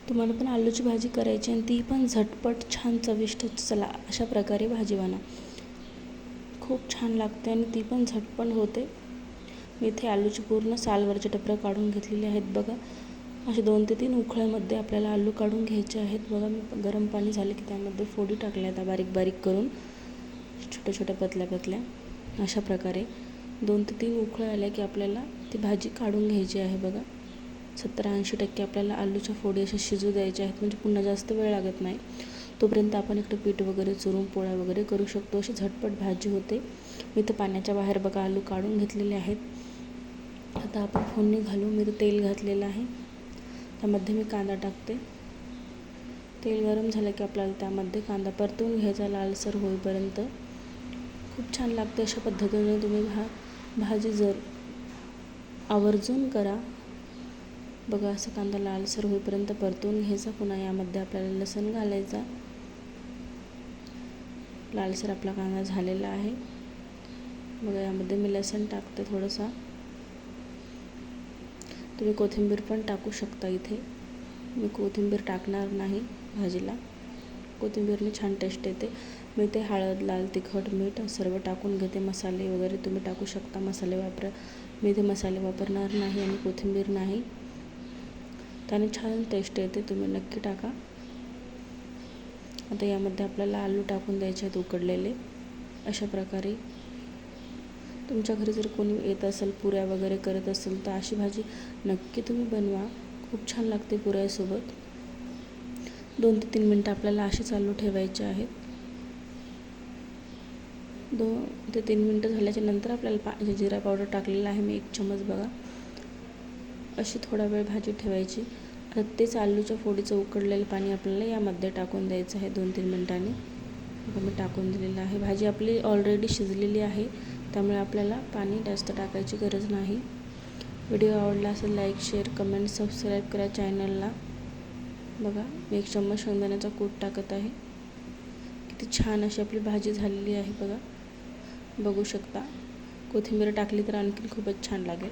तुम्हाला पण आलूची भाजी करायची आणि ती पण झटपट छान चविष्ट. चला अशा प्रकारे भाजी बनवा, खूप छान लागते आणि ती पण झटपट होते. मी इथे आलूची पूर्ण सालवरचे टप्प्या काढून घेतलेले आहेत बघा. असे 2 ते 3 उकळ्यामध्ये आपल्याला आलू काढून घ्यायचे आहेत बघा. मी गरम पाणी झाले की त्यामध्ये फोडी टाकल्या आता बारीक बारीक करून, छोट्या छोट्या पतल्या पतल्या. अशा प्रकारे 2 ते 3 उकळ्या आल्या की आपल्याला ती भाजी काढून घ्यायची आहे बघा. 70-80% आपल्याला आलूच्या फोडी अशा शिजू द्यायच्या आहेत, म्हणजे पुन्हा जास्त वेळ लागत नाही. तोपर्यंत आपण इकडे पीठ वगैरे चुरून पोळ्या वगैरे करू शकतो. अशी झटपट भाजी होते. मी तर पाण्याच्या बाहेर बघा आलू काढून घेतलेले आहेत. आता आपण फोडणी घालू. मी तर तेल घातलेलं आहे, त्यामध्ये मी कांदा टाकते. तेल गरम झालं की आपल्याला त्यामध्ये कांदा परतवून घ्यायचा लालसर होईपर्यंत. खूप छान लागते. अशा पद्धतीने तुम्ही भाजी जर आवर्जून करा बघा. असं कांदा लालसर होईपर्यंत परतवून घ्यायचा. पुन्हा यामध्ये आपल्याला लसूण घालायचा. लालसर आपला कांदा झालेला आहे बघा. यामध्ये मी लसूण टाकते थोडासा. तुम्ही कोथिंबीर पण टाकू शकता. इथे मी कोथिंबीर टाकणार नाही भाजीला, कोथिंबीरने छान टेस्ट येते. मी ते हळद, लाल तिखट, मीठ सर्व टाकून घेते. मसाले वगैरे तुम्ही टाकू शकता, मसाले वापरा. मी इथे मसाले वापरणार नाही आणि कोथिंबीर नाही, त्याने छान टेस्ट येते. तुम्ही नक्की टाका. आता यामध्ये आपल्याला आलू टाकून द्यायचे आहेत उकडलेले. अशा प्रकारे तुमच्या घरी जर कोणी येत असेल, पुऱ्या वगैरे करत असेल, तर अशी भाजी नक्की तुम्ही बनवा. खूप छान लागते पुऱ्यासोबत. 2 ते 3 मिनटं आपल्याला असे चालू ठेवायचे आहेत. 2 ते 3 मिनटं झाल्याच्या नंतर आपल्याला जिरा पावडर टाकलेला आहे मी 1 चमच बघा. अशी थोडा वेळ भाजी ठेवायची. आता तेच आलूच्या फोडीचं उकडलेलं पाणी आपल्याला यामध्ये टाकून द्यायचं आहे 2-3 मिनटांनी. मी टाकून दिलेलं आहे. भाजी आपली ऑलरेडी शिजलेली आहे, त्यामुळे आपल्याला पाणी जास्त टाकायची गरज नाही. व्हिडिओ आवडला असेल लाईक, शेअर, कमेंट, सबस्क्राईब करा चॅनलला. बघा मी 1 चम्मच शेंगदाण्याचा कूट टाकत आहे. किती छान अशी आपली भाजी झालेली आहे बघा. बघू शकता. कोथिंबीर टाकली तर आणखी खूपच छान लागेल.